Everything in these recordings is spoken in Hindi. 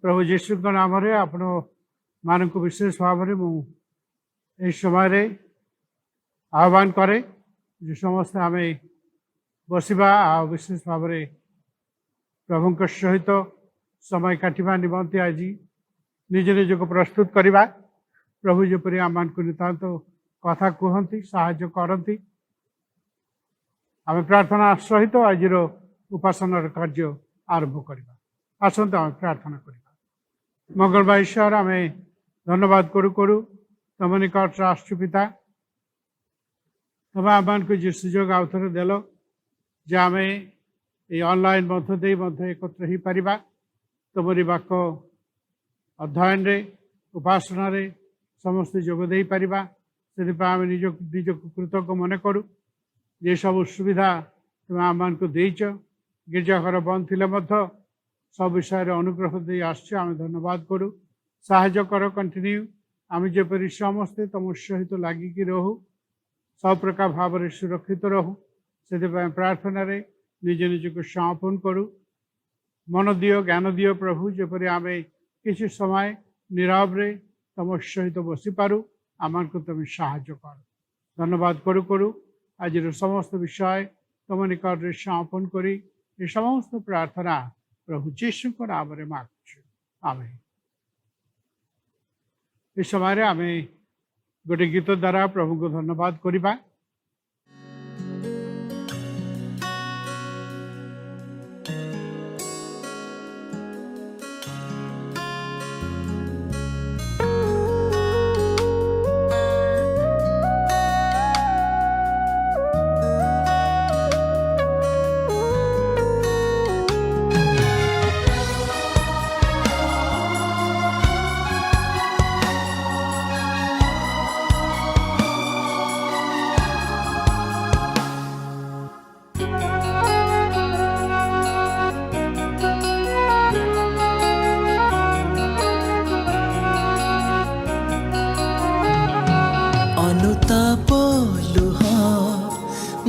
प्रभु जीशु नाम आपण मान को विशेष भाव में मुझे समय आह्वान करे जो समस्त आम बसवा विशेष भाव में प्रभु सहित समय काटिबा निमंते आज निज निज को प्रस्तुत करवा। प्रभु जपरी आम को नितांत कथा कहती साहाय्य करती आम प्रार्थना सहित आज उपासनार कार्य आरंभ करवा। आसतु आम प्रार्थना करवा। मंगलमय ईश्वर आम धन्यवाद करू करू तुम निकट राष्ट्र पिता तुम आम को जो सुजोग आउ थे देल जे आम ये ऑनलाइन मध्य एकत्र हो पारिबा तुमरी वाक अध्ययन रे उपासना रे समस्त जोग दे पारिबा से आम निज निज कृतज्ञ मन करू ये सब सुविधा तुम आम को देच गिरजाघर बंद थे सब विषय अनुग्रह दे आम धन्यवाद करू साहाय्य कर कंटिन्यू आम जपरी समस्ते तुम सहित लगिकी रहू सब प्रकार भाव में सुरक्षित रहू से प्रार्थना रे निज निज को समर्पण करू मन दियो ज्ञान दियो प्रभु जपरी आम किसी समय नीरव रे तुम सहित बसी पारू आम को तुम साहाय्य कर धन्यवाद करू करू आज समस्त विषय तुम निकट समर्पण करी ये समस्त प्रार्थना प्रभु जीशु को नाम रे मांगुछु आमेन। इस समय आम गोटे गीत द्वारा प्रभु को धन्यवाद करवा।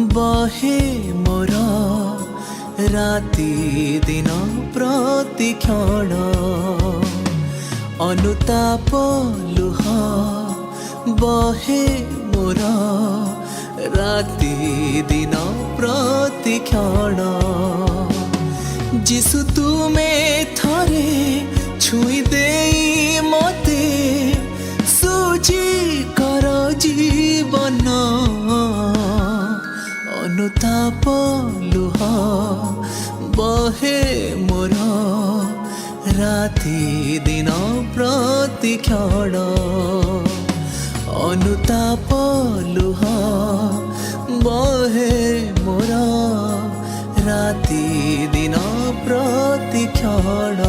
बहे मोर राति दिन प्रतिक्षण अनुताप लुह बहे मोर राति दिन प्रतिक्षण जिसु तुमे थरे छुई दे मते सुजी कर जीवन अनुताप लुह बहे मोर राति दिन प्रतिक्षण अनुताप लुह बहे मोर राति दिन प्रतिक्षण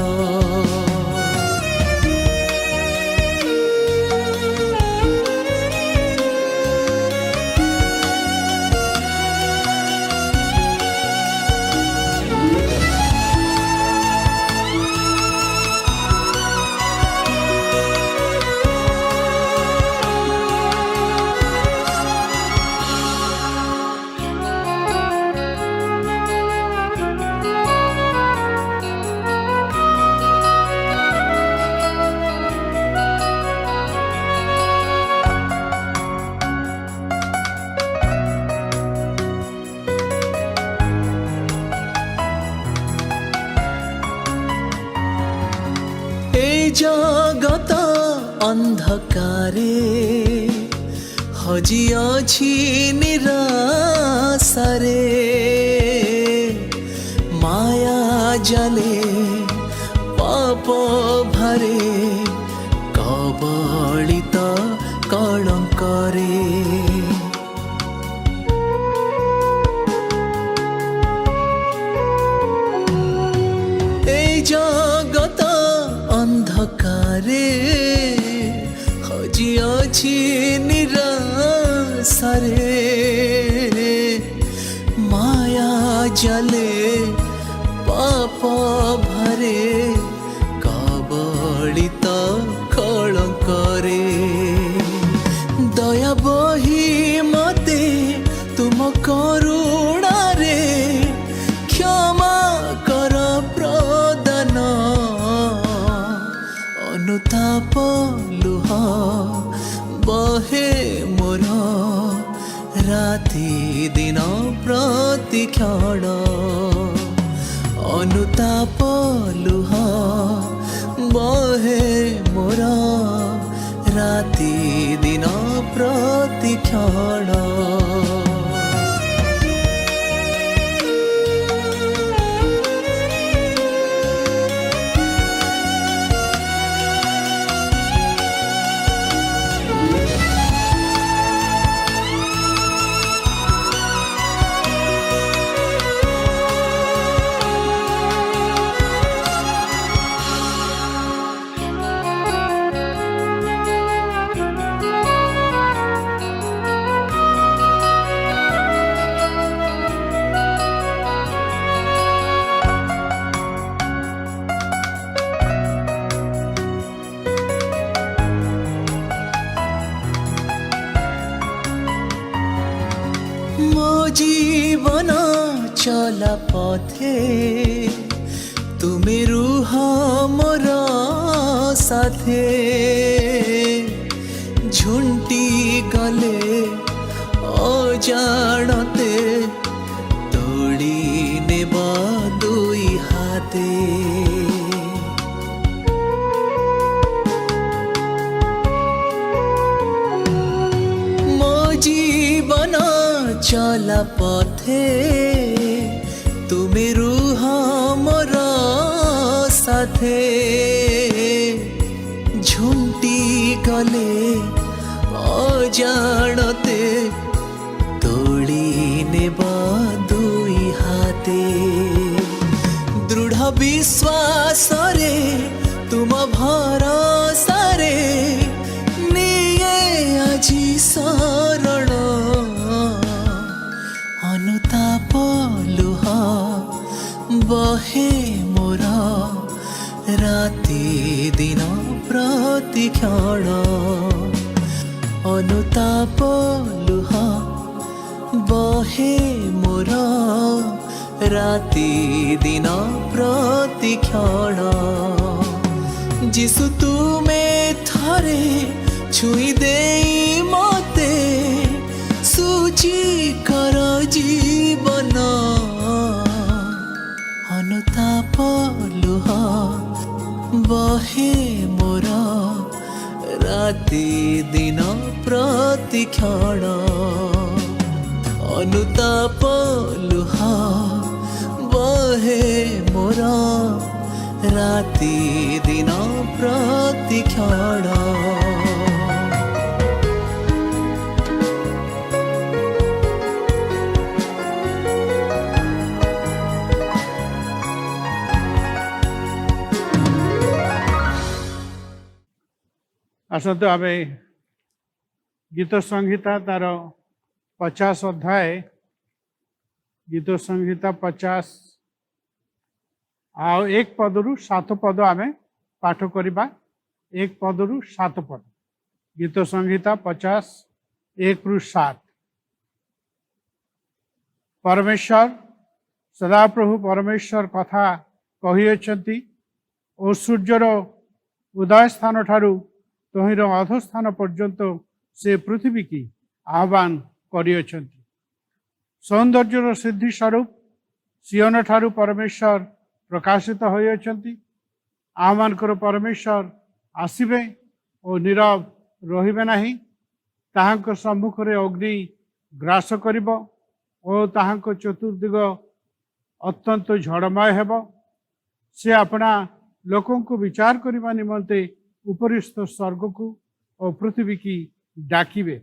जगत अंधकारे हजी अछि निराशारे माया जले पाप भरे कबलित कलंकरे जगत अंधकारे हजी अछि निराशारे माया जले पाप भरे कबलित कलंकरे दया बही मते तुम करुणा रे क्षमा कर प्रदान राति दिन प्रतिक्षण अनुताप लुह बहे मोर राति दिन प्रतिक्षण मो जीवन चला पथे तुमे रुह मोर साथे झुंटी गले अजाणते तोड़ी नेबा दुई हाथे जीवन चला पथे तुमे रुह मोर साथे झुंटी गले अजाणते तोड़ी नेबा दुई हाथे दृढ़ विश्वास रे तुम भरोसा रे আজি শরণ অনুতাপ লুহ বহে মোর রাতি দিন প্রতিক্ষণ অনুতাপ লুহ বহে মোর রাতি দিন প্রতিক্ষণ যিশু তুমে থরে छुई दे मते सूची कर जीवन अनुताप लुह बहे मोर राति दिन प्रतिक्षण अनुताप लुह बहे मोर राति दिन प्रतिक्षण आसतु आम गीत संहिता तार 50 अध्याय गीत संहिता 50 आ 1 पदरु 7 पद आम पाठ करवा 1 पदरु 7 पद गीत संहिता 50 1 रु 7 परमेश्वर सदाप्रभु परमेश्वर कथा कही और सूर्यर उदय स्थान ठारू तहिर अधस्थान पर्यंत से पृथ्वी की आह्वान करियछंती सौंदर्यर सिद्धि स्वरूप सियन ठारू परमेश्वर प्रकाशित होइछंती आमानकर परमेश्वर आसिबे और नीरव रहिबे नाही ताहांक सम्मुख रे अग्नि ग्रास करिब और ताहांक चतुर्दिग अत्यंत झड़मय हेब से अपना लोकों को विचार करने निमंते उपरिस्थ स्वर्ग को और पृथ्वी की डाकिबे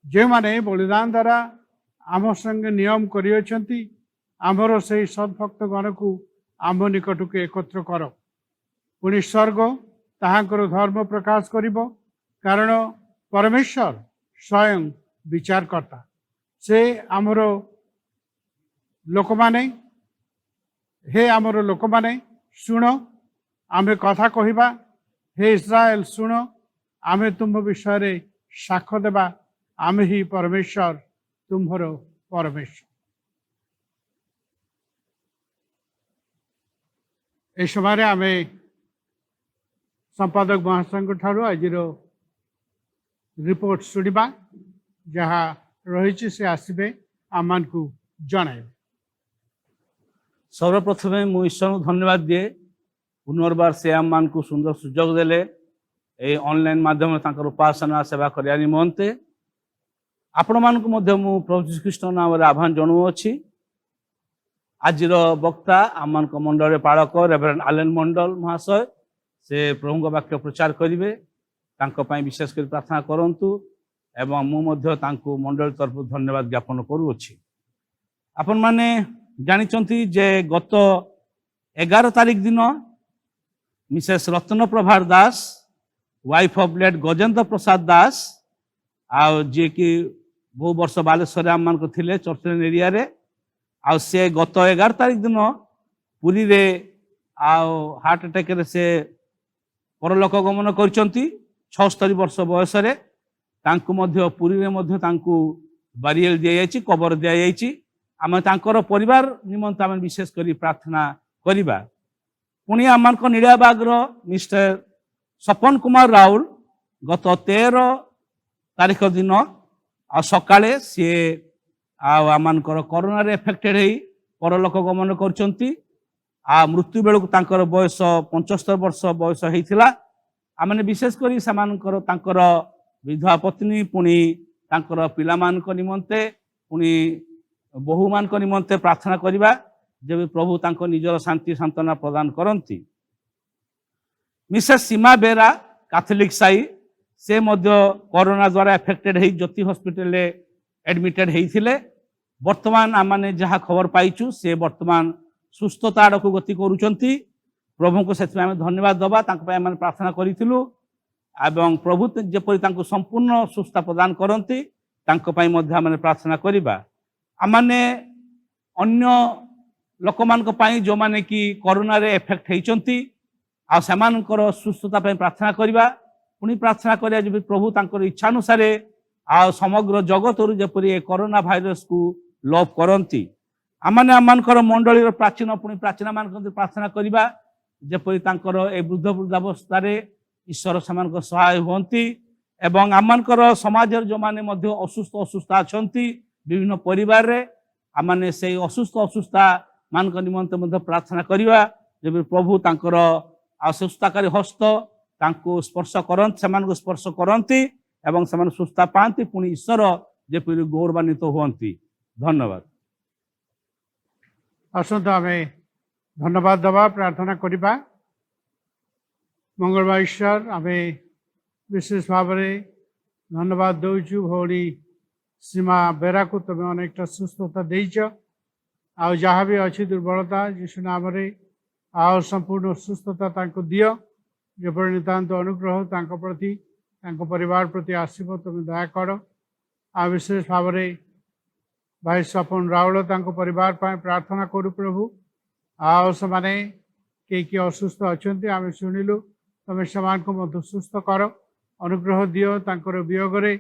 जे माने बलिदान द्वारा आम संगे नियम करियछंती आमर से सद्भक्त गण को आम निकट के एकत्र कर पुणी स्वर्ग ताहांकर धर्म प्रकाश करिब कारण परमेश्वर स्वयं विचारकर्ता से आमर लोक माने हे आमर लोक माने शुण आमे कथा कहिबा हे इस्राएल शुण आमे तुम विषय रे साक्ष्य देबा आमे ही परमेश्वर तुम्हर परमेश्वर ए समय आमे संपादक महासंघ ठारू आज रिपोर्ट शुणा जहाँ रही से आसबे आम को जणाइबे। सर्वप्रथम मु ईश्वर को धन्यवाद दिए पुनर्बार से आम मान को सुंदर सुजोग देले ए ऑनलाइन माध्यम उपासना सेवा करने निमंते आपण मान को मध्य मु प्रभु श्री कृष्ण नाम रे आह्वान जणाउछि। आजिर वक्ता आम मान मंडल पालक रेवरेंड आलेन मंडल महाशय से प्रभु वाक्य प्रचार करेंगे विशेष कर प्रार्थना करंतु एवं मु मध्य तांको मंडल तरफ धन्यवाद ज्ञापन करूछि। आपण माने जानिचंती जे गत 11 तारिख दिन मिसेस रत्न प्रभार दास वाइफ ऑफ लेट गजेंद्र प्रसाद दास आ जे कि बहु वर्ष बालेश्वर आम मान थिले चर्चन एरिया रे आ से गत 11 तारिख दिन पुरी रे आ हार्ट अटैक रे से परलोक गमन करचंती 76 वर्ष बयस रे तांको मध्य पुरी रे मध्य तांको बारियल दिया जायछि कबर दिया जायछि। आम तांकर परिवार निमंत आम विशेष करी प्रार्थना करिबा। पुणी आम निड़िया बागर मिस्टर सपन कुमार राउल गत 13 तारिख दिन आ सकाळे सी आम कोरोना रे एफेक्टेड होई परलोक गमन करचंती। आ मृत्यु बेलू तांकर बयस 75 वर्ष बयस होइथिला। आमने विशेष करी समानकर तांकर विधवा पत्नी पुणी तांकर पिलामानक निमंते पुणी बहु मान निमंते प्रार्थना करिबा जब प्रभु तांको निजर शांति सांत्वना प्रदान करंती। मिसेस सीमा बेरा कैथोलिक साई से मध्य कोरोना द्वारा एफेक्टेड है ज्योति हॉस्पिटल एडमिटेड होइथिले। वर्तमान आमने जहाँ खबर पाइचु से वर्तमान सुस्थता आड़ को गति करुचंती। प्रभु को से धन्यवाद दबा प्रार्थना करिथिलु एवं प्रभु जेपरि तांको संपूर्ण सुस्थता प्रदान करंती तांको पई मध्य आमने प्रार्थना करिबा। आमने अन्य लोक मानक पई जो माने कि कोरोना रे एफेक्ट हेचंती आ सेमानकर सुस्थता पई प्रार्थना करिबा। पुणी प्रार्थना करिया जे प्रभु तांकर इच्छा अनुसार आ समग्र जगत रु जेपरि कोरोना भाइरस को लव करंती। आमने आमनकर मंडलीर प्राचीन पुणी प्राचीन मान प्रार्थना करिबा जेपरि तांकर ए वृद्ध वृद्धावस्था रे ईश्वर सेमानक सहाय होंती एवं आमनकर समाज जो माने मध्य असुस्थ अछंती विभिन्न परिवार रे आमने से असुस्थ मान निमंत मध्य प्रार्थना करिबा जे प्रभु तांकर असुस्थताकारी हस्त तांको स्पर्श करंत सेमानक स्पर्श करंती एवं सेमान सुस्था पांती पुणी ईश्वर जेपरि गौरवान्वित होंती। धन्यवाद। आसंत आम धन्यवाद दबा प्रार्थना करिबा। मंगलवार ईश्वर आम विशेष भाव में धन्यवाद दौचु भौणी सीमा बेरा को तुम अनेकटा सुस्थता देच आ जहाँ भी अच्छी दुर्बलता यीशु नाम रे आ संपूर्ण सुस्थता तांको दियो जेपरि नितांत अनुग्रह तांको प्रति तांको परिवार प्रति आसीब तुम दया कर। आ विशेष भाव में भाई सपन राउल तांको परिवार पाए प्रार्थना करू प्रभु आ से किए असुस्थ अच्छा आम शुणिलु तुम से मत सुस्थ कर अनुग्रह दियो तांकर वियोगरे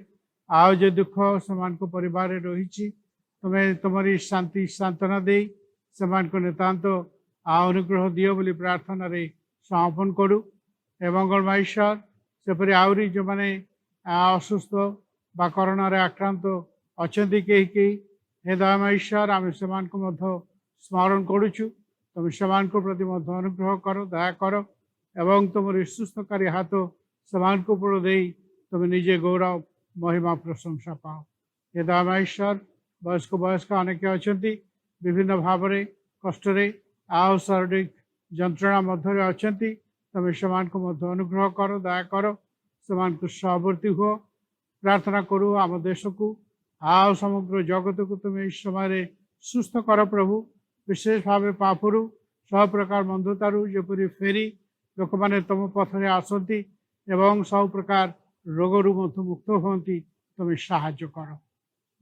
आओ जो दुख से परिवार रही तुम्हें तुमरी शांति सांत्वना दे से नितांत अनुग्रह दियो बोली प्रार्थना रे समर्पण करू। मंगलमय ईश्वर सेपरि आउरी जो माने असुस्थ बा कोरोना रे आक्रांत अच्छा कई हे दयामय ईश्वर आम से स्मरण करुचु तुम से प्रति अनुग्रह कर दया कर एवं तुम सुस्थकारी हाथ से ऊपर दे तुम निजे गौरव महिमा प्रशंसा पाओ। हे दयामय ईश्वर वयस्क अनेक अच्छा विभिन्न भाव में कष्ट आ शारीरिक जंत्रणा मध्य अच्छा तुम से अनुग्रह कर दया कर से सहवर्ती हुआ। प्रार्थना करू आम देश को आ समग्र जगत को तुम इस समय सुस्थ कर प्रभु। विशेष भाव पापरू सब प्रकार बंधुतारू जेपरी फेरी लोक मैंने तुम पथरे आसती एवं सब प्रकार रोगरू मुक्त होती तुम साहाय्य कर।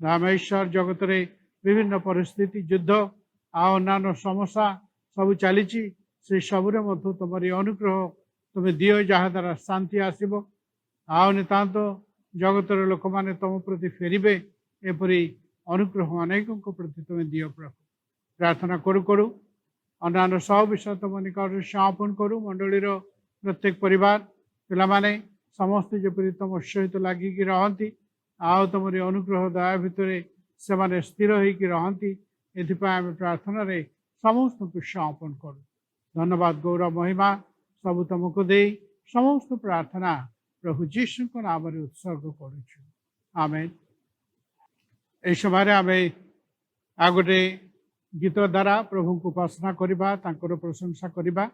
रामेश्वर जगत रे विभिन्न परिस्थिति युद्ध आन्य समस्या सब चली से सबुरे तुमरी अनुग्रह तुम दियो जहाँ द्वारा शांति आसब आ नितांत जगत लोक मैंने तुम प्रति फेरबे एपरी अनुग्रह अनेकों प्रति तुम दियो प्रभु। प्रार्थना करू करू अन्य सब विषय तुम निकट समर्पण करू। मंडलीर प्रत्येक परिवार पिला माने समस्त जेपरी तुम सहित लगिकी रहती आओ तुमरी अनुग्रह दया भितर से स्थिर होकर रहती एम प्रार्थना रे समस्त को समर्पण करूँ। धन्यवाद गौरव महिमा सब तुमको दे समस्त प्रार्थना प्रभु जीशु को नाम उत्सर्ग करुँ। आमेन। ए समय आम आ गोटे गीत द्वारा प्रभु को उपासना करवा प्रशंसा करवा।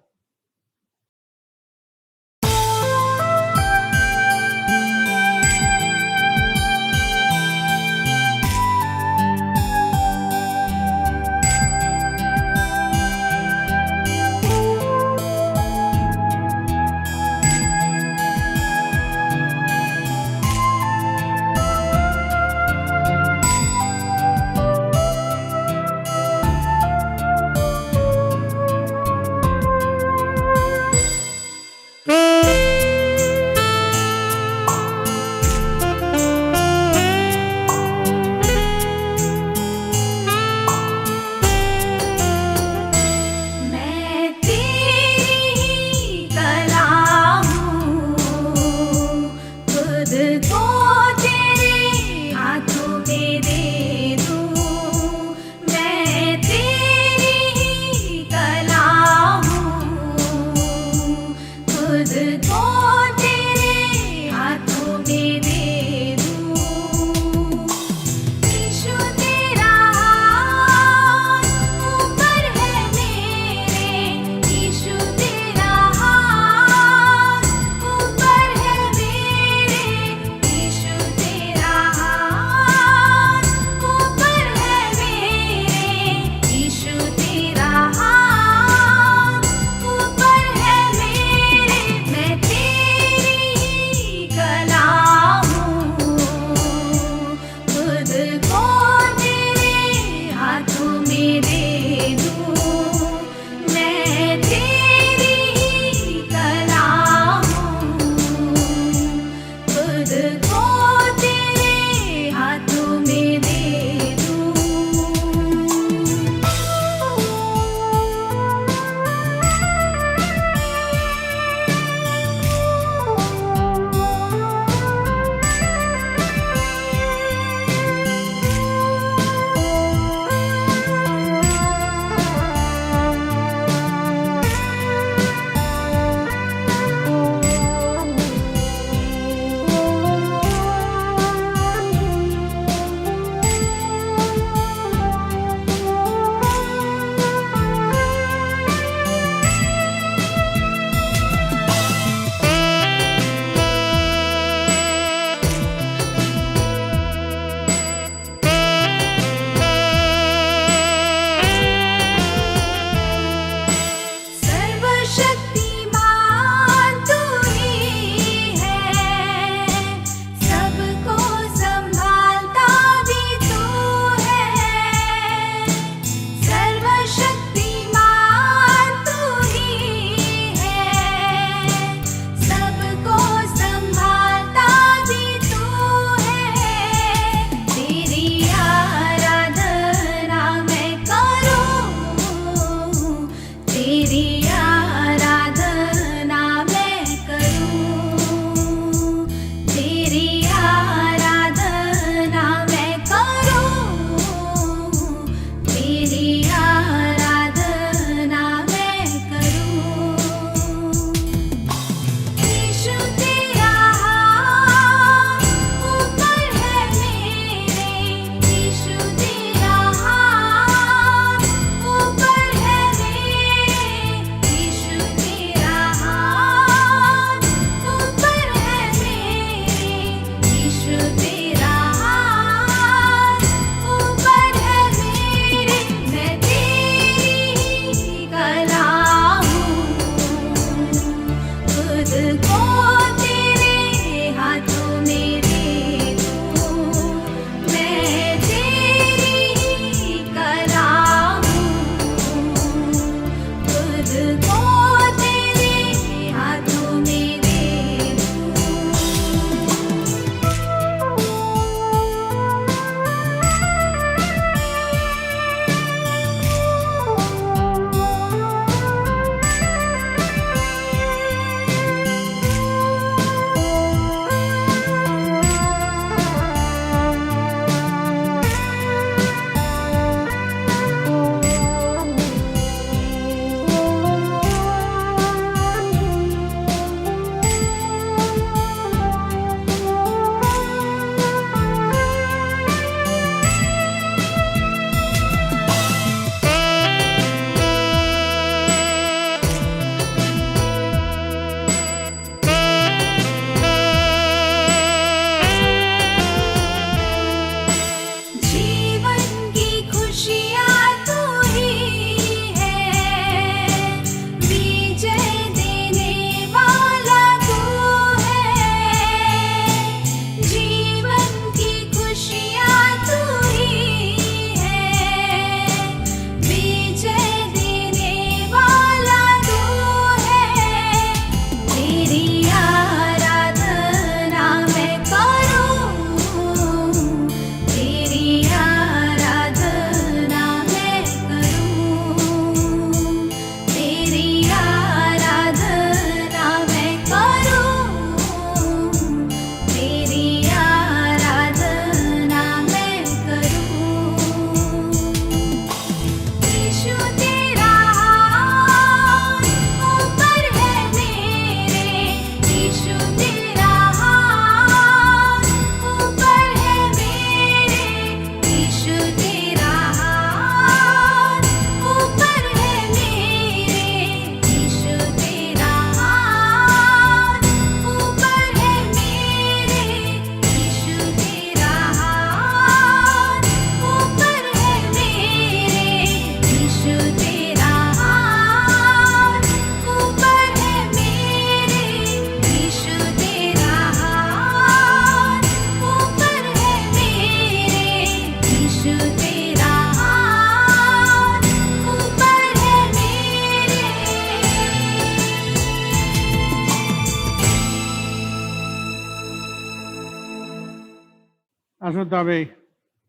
आसतु आम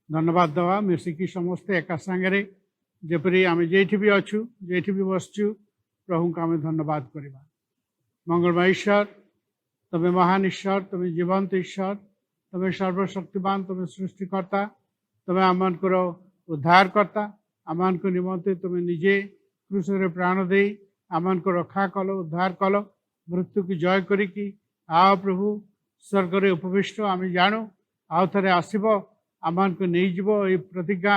धन्यवाद दवा मिसिकी समस्ते एका सांगे जेपरी आम जेठी भी अच्छु जेठी भी बसचु प्रभु को आम धन्यवाद करवा। मंगलमय ईश्वर तमे महान ईश्वर तमे जीवंत ईश्वर तमे सर्वशक्तिमान तमे सृष्टिकर्ता तमे आमको उद्धारकर्ता आमको निमंते तुम निजे क्रूसरे प्राण दे आमको रक्षा कल उद्धार कल मृत्यु की जय करिकी आओ प्रभु स्वर्ग उपविष्ट आम जानू आउ थे आसब आमको नहीं प्रतिज्ञा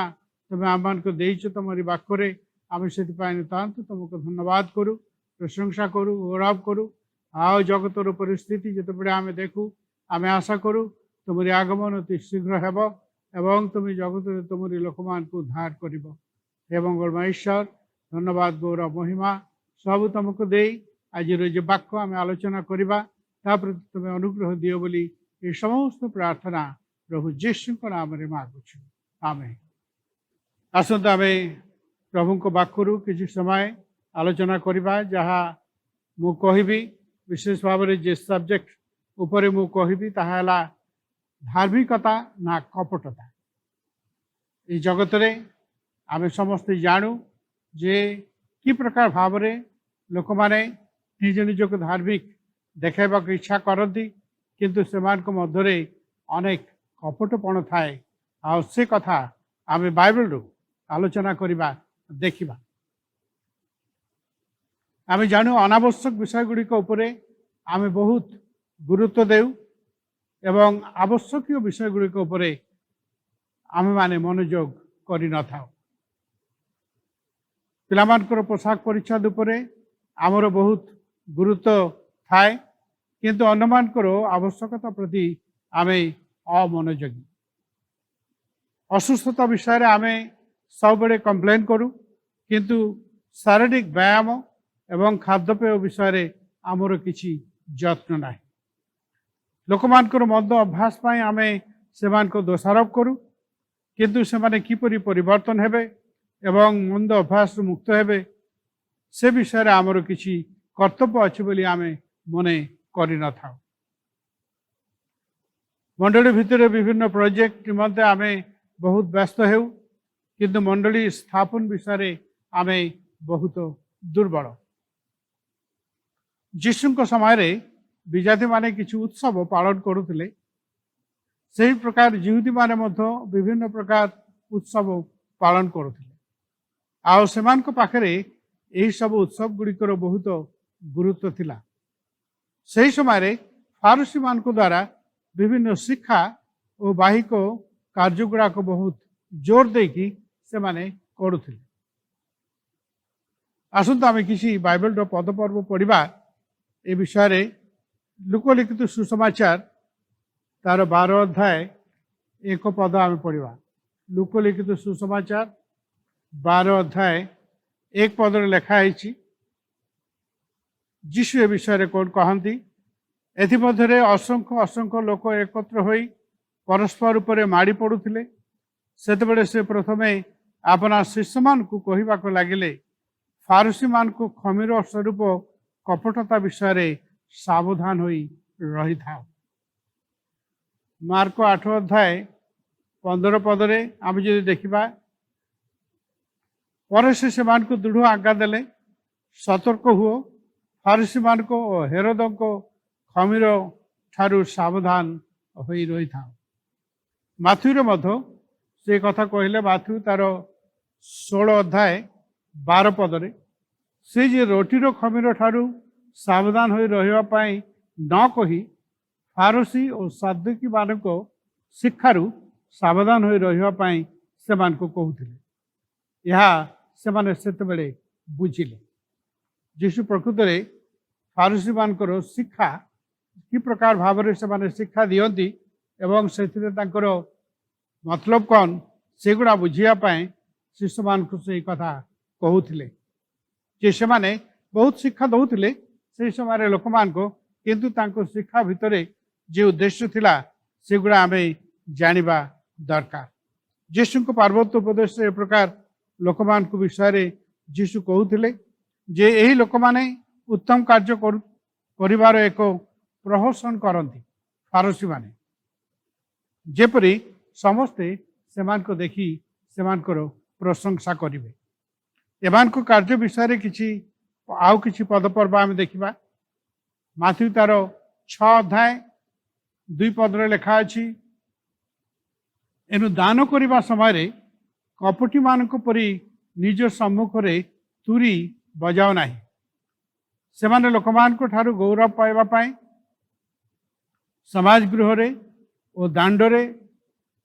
तुम्हें आमको देच तुम वाक्य आम से नितांत तुमको धन्यवाद करूँ प्रशंसा करूँ गौरव करूँ आओ जगतर परिस्थिति जिते आम देखू आम आशा करूँ तुम आगमन अति शीघ्र हेब एवं तुम जगत तुम लोक मान को उद्धार कर। हे मंगलमय ईश्वर धन्यवाद गौरव महिमा सब तुमको दे आज जो वाक्य आम आलोचना करवा प्रति तुम्हें अनुग्रह दियो बोली ये समस्त प्रार्थना प्रभु जीशु नाम मागुछु आमेन। आसतु आम प्रभु को वाक्यरू किसी समय आलोचना करवा जहाँ मु कहबी विशेष भाव में जे सब्जेक्ट उपरे मु कहबी ताहा धार्मिकता ना कपटता। ये जगत रे आम समस्ते जानू जे कि प्रकार भाव में लोक मैंने निज निजक धार्मिक देखा इच्छा करती किंतु से मध्य अनेक कपटपण थाए आ से कथा आम बाइबल रू आलोचना करवा देखा। आम जानू अनावश्यक विषय गुड़िक आम बहुत गुरुत्व देउ एवं आवश्यक विषय गुड़िक आम माने मनोयोग करि न थाउ। पिलामानकर पोशाक परिच्छद उपरे आमर बहुत गुरुत्व थाए किंतु अन्यमानकर आवश्यकता प्रति आम अमनोयोगी। असुस्थता विषय रे आम सब बड़े कंप्लेन करूँ किंतु शारीरिक व्यायाम एवं खाद्यपेय विषय रे आमर किछि यत्न ना। लोक मानकर मद अभ्यास पाई आम से दोषारोप करूँ किंतु से माने किपरि परिवर्तन हेबे एवं मंद अभ्यास मुक्त हेबे से विषय आमर किछि कर्तव्य अच्छे बोली आम मने करि न थाउ। मंडली भितर विभिन्न प्रोजेक्ट निमंते आम बहुत व्यस्त हेउ किंतु मंडली स्थापन विषय आम बहुत दुर्बल। जीशुଙ୍କ समय विजाति माने किछि उत्सव पालन करुथिले से प्रकार जिहुदी माने मध्य विभिन्न प्रकार उत्सव पालन करुथिले आउ सेमानक पाखरे एही सब उत्सव गुड़िकर बहुत गुरुत्व थिला। सही समय फारसी मान द्वारा विभिन्न शिक्षा और बाहिक कार्य गुड़ाक बहुत जोर देकी से माने करुथिले। आसंतु आम किसी बाइबल पदपर्व पढ़ा ए विषय लोकलिखित सुसमाचार तार 12 अध्याय 1 पद आम पढ़ा। लोकलिखित सुसमाचार 12 अध्याय 1 पद लेखाई जीशु ए विषय कौन कहती एमध्य असंख्य असंख्य लोक एकत्र हो परस्पर उपरे माड़ी पड़ुले सेतबेले से प्रथमे अपना शिष्य मान को कहवाक लगिले फारसी मान को खमीर स्वरूप कपटता विषय सावधान हो रही था। मार्क 8 अध्याय 15 पदरे आम जो देखा पर से मान को दृढ़ आज्ञा देले सतर्क हुओ फारसी मान को हेरोद को खमीर ठारू सावधान हो रही था। माथ्यू मध्य से कथा कहले माथ्यू तार 16 अध्याय 12 पदरे से जे रोटीर खमीर ठारू सावधान हो रही न कही फारसी और सादुकी मान को शिक्षारू सावधान हो रही से मान को कहते से बुझिले जीशु प्रकृत में फारसी मानकर शिक्षा कि प्रकार भाव से शिक्षा दियंती एवं से मतलब कौन से गुड़ा बुझापी शिशु मान को से कथा कहते जे से माने बहुत शिक्षा दौले से समय लोक मान को किंतु तांको शिक्षा भितर जो उद्देश्य थिला से गुड़ा आम जानिबा दरकार। जीशु को पार्वत्य उपदेश ए प्रकार लोक मान को विषय जीशु कहते जे यही लोक माने उत्तम कार्य करिवार एक प्रहसन करती फारसी माने जेपरी समस्ते सेमानको देखि सेमानकर प्रशंसा करिवे। एमानको कार्य विषय किछि आउ किछि पदपर्व आम देखिबा। माथ्यू तार 6 अध्याय 2 पदरे लेखा अछि, एनु दान करबा समय कपटी मानक परि निज सम्मुख रे तुरी बजाओ नाही। सेमाने लोकमान को ठारू गौरव पाइबा पाई समाज गृह रे और दांडरे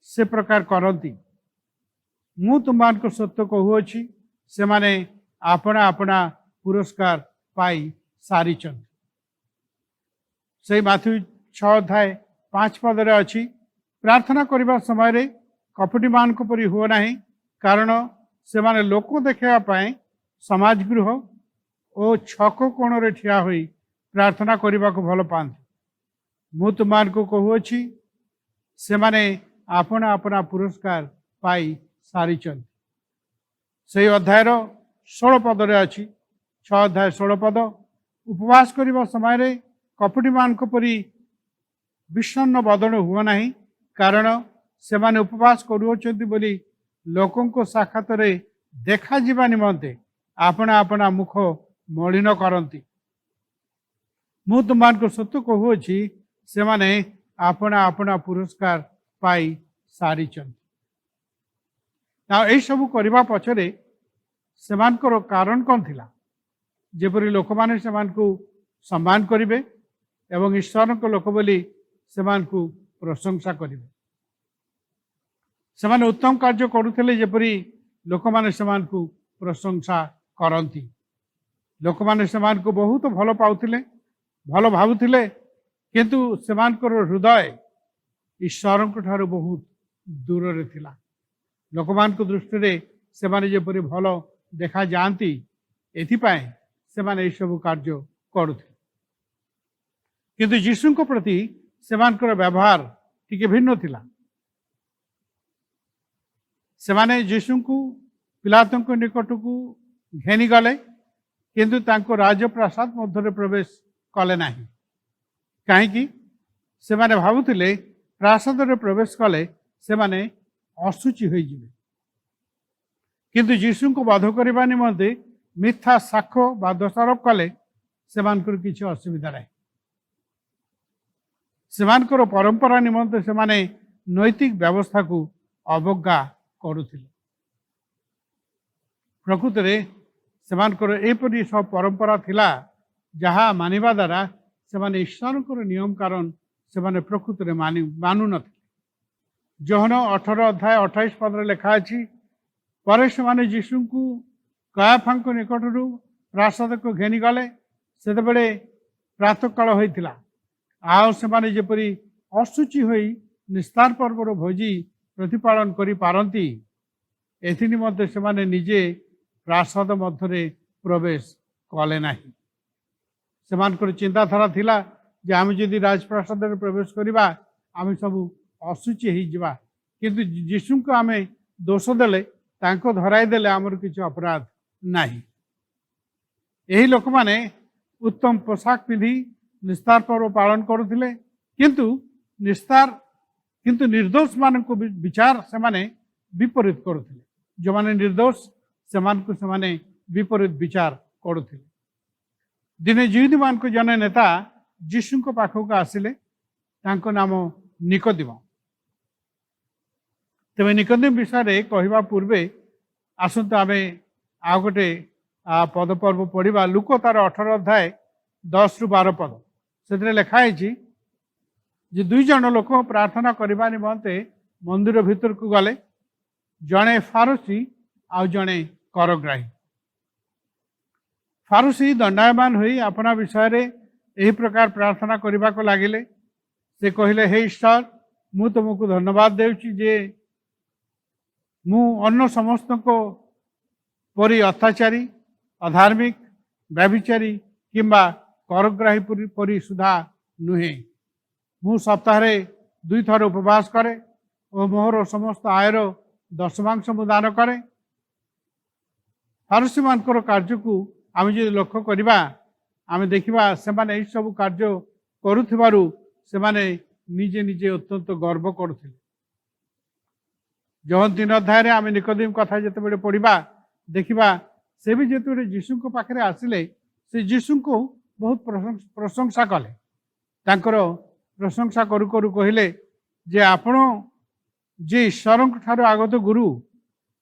से प्रकार करती। मु तुमको सत्य कहूँगी सेमाने आपना आपना पुरस्कार पाई सारी। से माथ्यू 6 अध्याय 5 पदरे अच्छी, प्रार्थना करबा समय रे कपटी मान को परि हुआ नहीं, कारण से माने लोक देखा पाए समाज गृह और छक कोण रे ठिया होई प्रार्थना करबा को भल पाते। मु तुमको कहूँगी से माने आपना अपना पुरस्कार पाई सारी। से अध्यायर 16 पदरे अच्छी, 6 अध्याय 16 पद, उपवास करबा समय रे कपटी मान को परि विषन्न बदन हुआ नहीं, कारण से माने उपवास करुछंती बोली लोकों को साक्षात रे देखा जीवा निमंते आपना अपना मुख मलिन करती। मु तुमको सत्य कहूँगी से माने आपना अपना पुरस्कार पाई सारी। यही सब करबा पछरे सेमानकर कारण कौन थिला, जेपरि लोक माने सेमानकु सम्मान करिवे एवं ईश्वर को लोक बोली सेमानकु प्रशंसा करिवे। सेमाने उत्तम कार्य करुथिले जेपरि लोक माने सेमानकु प्रशंसा करंती। लोक माने सेमानकु बहुत भल पाउथिले, भल भावुथिले, किंतु सेमानकर हृदय ईश्वर को ठारू बहुत दूर रे थिला। लोकमान को दृष्टि रे सेमाने जेपरि भल देखा जाती, एथिपाई सेमाने ए सब कार्य करुथिले। किंतु यीशु को प्रति सेमानकर व्यवहार टिके भिन्न थिला। सेमाने यीशु को पिलातों को निकट को घेनी गले, किंतु तांको राजप्रासाद मध्य प्रवेश कले नहीं। कहीं सेमाने भावुथिले प्रासाद रे प्रवेश कले सेमाने अशुचि हो जिवे, किंतु यीशु को बाध करबा निमंते मिथ्या साक्ष्य बा दोषारोप कले सेमानकर किछि असुविधा नहीं। सेमानकर परंपरा निमंते सेमाने नैतिक व्यवस्था को अवज्ञा करुथिले। प्रकृत रे सेमानकर एपरि सब परंपरा थिला जहा मानिबा द्वारा सेमाने ईश्वरकर नियम कारण सेमाने प्रकृत रे मानु नथिले। यूहन्ना 18 अध्याय 28 पदरे लेखा अछि, पर सेमाने यीशु को कायाफा निकटरू प्रासाद को घेनी गले, सेतेबेले प्रातः काल होइतिला। आओ सेमाने जेपरि अशुचि होई निस्तार पर्वर भोजी प्रतिपालन करि पारंती, एथि निमंते सेमाने निजे प्रासाद मध्य प्रवेश कले नाही। सेमानकर चिंताधारा थिला जे आम जदि राजप्रासाद रे प्रवेश करिबा आम सब अशुचि हो जावा, किंतु यीशु को आम दोष देले तांको धराई देले आमर किसी अपराध नाही। यही लोक माने उत्तम पोशाक पिंधि निस्तार पर्व पालन करुथिले, किंतु निर्दोष मान को विचार सेमाने विपरीत करुथिले। जो माने निर्दोष सेमानकु सेमाने विपरीत विचार करुथिले। दिने यहूदी मान को जने नेता यीशु को पाखक आसिले, तांको नाम निकोदेम। तेज निकोदेम विषय कहवा पूर्वे आसतु आम आ गोटे पदपर्व पढ़ा। लुक तार 18 अध्याय 10 ରୁ 12 पद, से लिखाई जे 2 जन लोक प्रार्थना करने निमंते मंदिर भीतर को गले, जड़े फारुसी आउ जड़े करग्राही। फारुसी दंडायमान हुई अपना विषय रे यही प्रकार प्रार्थना करने को लगिले। से कहले, हे ईश्वर, मु तुमको धन्यवाद देउची जे मु अन्य समस्त को परी अत्याचारी, अधार्मिक, व्यभिचारी किंबा करग्राही परी सुधा नुहे। मु सप्ताह 2 थर उपवास करे और मोहर समस्त आयर 10वांश मु दान करे। फारुसी मानकर कार्य को आम जो लक्ष्य करवा आम देखा से यही सब कार्य करुथिबारु सेमाने निजे निजे अत्यंत गर्व करुथिले। जौन 3 अध्याय आम निकोदेम कथा जिते पढ़ा देखा से भी जिते जीशु पाखे आसिले से जीशु को बहुत प्रशंसा कले तांकर प्रशंसा करू करू कहले जे आपण जे ईश्वर ठार आगत गुरु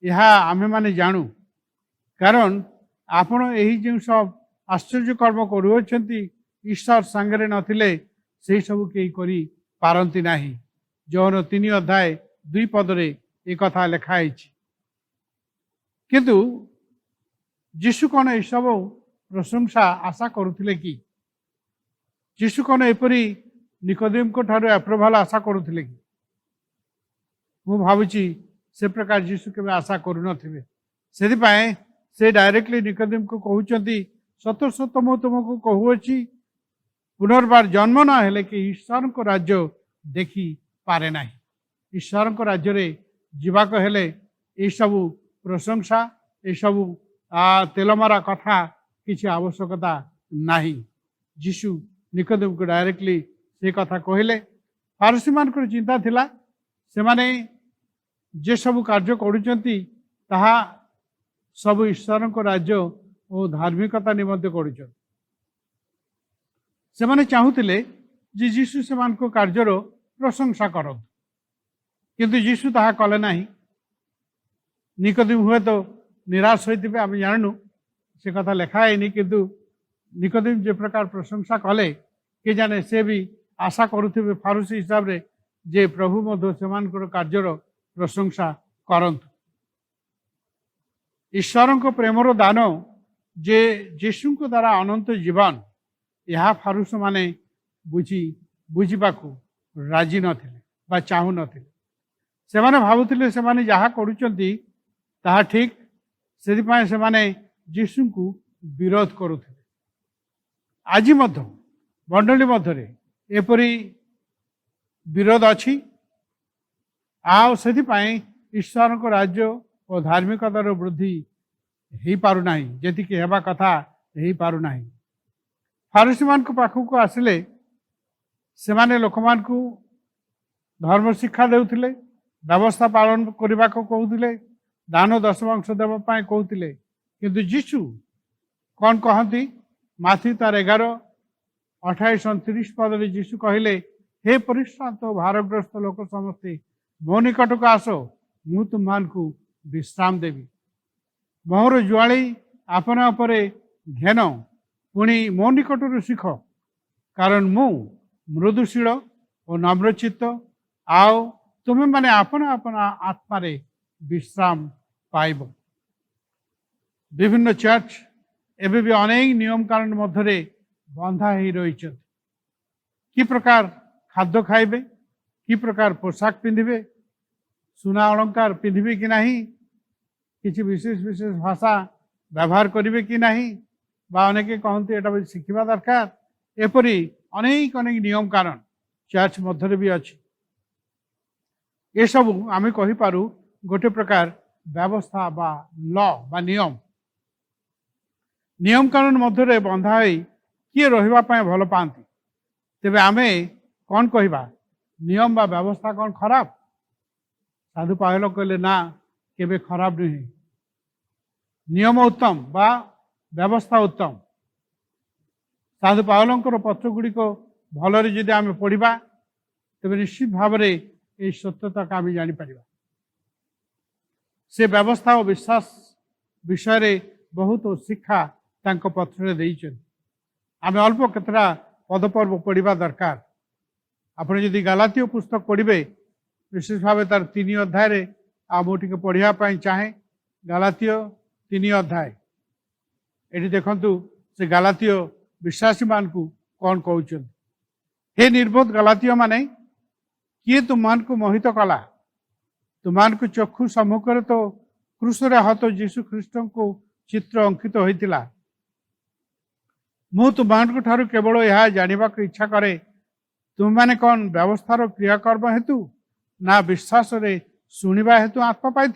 यह आमे माने जानू कारण आपण यही जो सब आश्चर्य कर्म करुछंती ईश्वर सांगरे नथिले से सब कई करी पारंती नाही। जौन 3 अध्याय 2 पदरे एक कथा लिखाई किंतु जीशु कौन यह सब प्रशंसा आशा करुथिले कि जीशु कौन एपरी निकोदेम को ठारो अप्रूवाल आशा करुथिले कि मु भावुची से प्रकार जीशु के आशा करू नथिबे सेदिपाए से डायरेक्टली निकोदेम को कहउचंती सत सत मु तुमको कहूची पुनर्बार जन्म न हेले कि ईश्वर को राज्य देखी पारे नाही। ईश्वर को राज्य रे जीवा को हेले ये सब प्रशंसा ये सब तेलमारा कथा किसी आवश्यकता नाही। जीशु निकोदेम को डायरेक्टली से कथा कहले फारसी मान चिंता थिला से माने जे सब कार्य करुचंती ताहा सब ईश्वर को राज्य और धार्मिकता निमंते करुचंती से माने चाहूतिले जे जीशु से मान को कार्यर प्रशंसा करत किंतु जीशु ताहा कले नाही। निकोदेम हुए तो निराश होइतिबे आम जाननु से कथा लेखा है किंतु निकोदेम जे प्रकार प्रशंसा कले के जाने से भी आशा करुथिबे फारूसी हिसाब रे जे प्रभु मध्य सेमानकर कार्यर प्रशंसा करंतु। ईश्वर को प्रेमर दान जे जीशु को द्वारा अनंत जीवन यह फारूस माने बुझीबाकू राजी नथिले बा चाहू नथिले से माने भाबुथिले से माने जहा करूचंती ताहा ठीक से पाए से माने जीशु को विरोध करुथिले। आज मध्य मंडली मध्य एपरी विरोध अच्छी से ईश्वर को राज्य और धार्मिकतार वृद्धि हो पारु नाही जेतिके हेबा कथा हो पारु नाही। फारूसी मान को पाखु को आसिले से माने लोक मान को धर्म शिक्षा देउथिले व्यवस्था पालन करने को कहते दान दशमांश देवा कहते किंतु जीशु कौन कहती माथी तार 11:28-29 पद जीशु कहले हे परिश्रांत भारग्रस्त लोक समस्ते मो निकट को आस मु तुम को विश्राम देवी मोहर जुआली आपन अपरे घेन पुणी मो निकटर शिख कारण मु मृदुशील और नम्रचित्त आओ तुम्हें माने आपन आपन आत्मा रे विश्राम पाइब। विभिन्न चर्च एवं भी अनेक नियम कारण मध्य बंधा ही रही कि प्रकार खाद्य खाइबे कि प्रकार पोशाक पिंधिबे सुना अलंकार पिंधिबे कि नहीं किसी विशेष विशेष भाषा व्यवहार करिवे कि नहीं बा अनेक कहते एटा शिखा दरकार एपरी अनेक अनेक नियम कारण चर्च मध्य भी अच्छी ये सब आम कहीपु गोटे प्रकार व्यवस्था बा लॉ बा नियम कानून मध्य बंधा हो किए रही भल पाती तेबे आमे कौन कहवा नियम बा व्यवस्था कौन खराब साधु पायल कहले ना केबे खराब नहीं नियम उत्तम बा व्यवस्था उत्तम साधु पावलंकर पत्र गुड़िक भलरे जदि आमे पढ़ा तेबे निश्चित भाव में ये सत्यता का आम जापर से व्यवस्था और विश्वास विषय बहुत शिक्षा तांको पत्र आम अल्प केतरा पदपर्व पढ़ा दरकार आपड़ जदि गालातीय पुस्तक पढ़े विशेष भाव तार 3 अध्याय आमटे पढ़ापी चाहे गालातीय 3 अध्याय ये देखु से गालातीय विश्वासी मान को कौन कहते हे निर्बोध गालातीय माने किए तुमान को मोहित कला तुमान को चक्षु सम्मुख तो क्रूस हत जीशु ख्रीस्ट को चित्र अंकित होता मु तुमान ठारू केवल यह जानवा इच्छा करे तुम माने कौन व्यवस्थार क्रियाकर्म हेतु ना विश्वास रे शुणा हेतु आत्मा पाई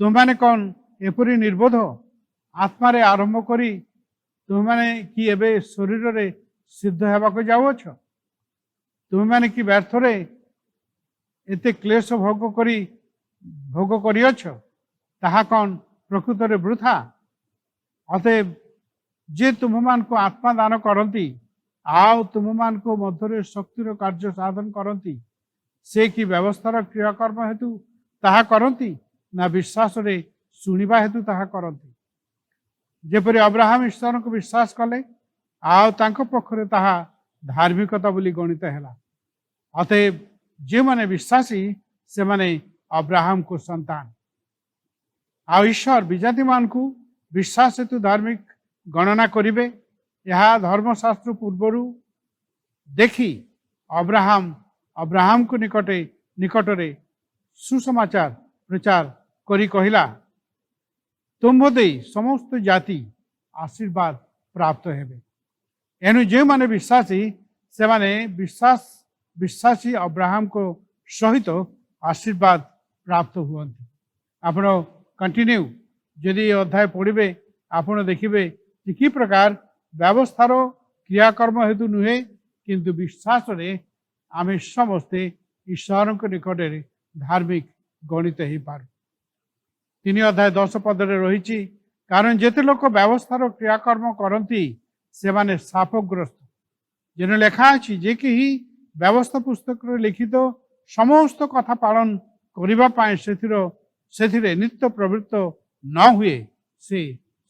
तुम माने कौन एपरी निर्बोध आत्मा रे आरंभ करी तुम माने कि एबे शरीर रे सिद्ध हेबाको जाउछ तुम माने कि व्यर्थ रे एते क्लेश भोग करी ଭୋଗ କରିଅଛ ତାହା କ'ଣ ପ୍ରକୃତରେ ବୃଥା? ଅତଏବ ଯେ ତୁମମାନଙ୍କୁ ଆତ୍ମା ଦାନ କରନ୍ତି ଆଉ ତୁମମାନଙ୍କ ମଧ୍ୟରେ ଶକ୍ତିର କାର୍ଯ୍ୟ ସାଧନ କରନ୍ତି, ସେ କି ବ୍ୟବସ୍ଥାର କ୍ରିୟାକର୍ମ ହେତୁ ତାହା କରନ୍ତି ନା ବିଶ୍ୱାସରେ ଶୁଣିବା ହେତୁ ତାହା କରନ୍ତି? ଯେପରି ଅବ୍ରାହମ ଈଶ୍ୱରଙ୍କୁ ବିଶ୍ୱାସ କଲେ ଆଉ ତାଙ୍କ ପକ୍ଷରେ ତାହା ଧାର୍ମିକତା ବୋଲି ଗଣିତ ହେଲା। ଅତଏବ ଯେଉଁମାନେ ବିଶ୍ୱାସୀ ସେମାନେ ଅବ୍ରାହମକୁ ସନ୍ତାନ। ଆଉ ଈଶ୍ୱର ବିଜାତିମାନଙ୍କୁ ବିଶ୍ୱାସ ହେତୁ ଧାର୍ମିକ ଗଣନା କରିବେ। ଏହା ଧର୍ମଶାସ୍ତ୍ର ପୂର୍ବରୁ ଦେଖି ଅବ୍ରାହମକୁ ନିକଟରେ ସୁସମାଚାର ପ୍ରଚାର କରି କହିଲା, ତୁମ୍ଭ ଦେଇ ସମସ୍ତ ଜାତି ଆଶୀର୍ବାଦ ପ୍ରାପ୍ତ ହେବେ। ଏଣୁ ଯେଉଁମାନେ ବିଶ୍ୱାସୀ ସେମାନେ ବିଶ୍ୱାସୀ ଅବ୍ରାହମଙ୍କ ସହିତ ଆଶୀର୍ବାଦ ପ୍ରାପ୍ତ ହୁଅନ୍ତି। ଆପଣ କଣ୍ଟିନ୍ୟୁ ଯଦି ଏ ଅଧ୍ୟାୟ ପଢ଼ିବେ ଆପଣ ଦେଖିବେ ଯେ କି ପ୍ରକାର ବ୍ୟବସ୍ଥାର କ୍ରିୟାକର୍ମ ହେତୁ ନୁହେଁ, କିନ୍ତୁ ବିଶ୍ୱାସରେ ଆମେ ସମସ୍ତେ ଈଶ୍ୱରଙ୍କ ନିକଟରେ ଧାର୍ମିକ ଗଣିତ ହେଇପାରୁ। 3 ଅଧ୍ୟାୟ 10 ପଦରେ ରହିଛି, କାରଣ ଯେତେ ଲୋକ ବ୍ୟବସ୍ଥାର କ୍ରିୟାକର୍ମ କରନ୍ତି ସେମାନେ ଶାପଗ୍ରସ୍ତ। ଯେନ ଲେଖା ଅଛି, ଯେ କେହି ବ୍ୟବସ୍ଥା ପୁସ୍ତକରେ ଲିଖିତ ସମସ୍ତ କଥା ପାଳନ କରିବା ପାଇଁ ସେଥିରେ ନିତ୍ୟ ପ୍ରବୃତ୍ତ ନ ହୁଏ ସେ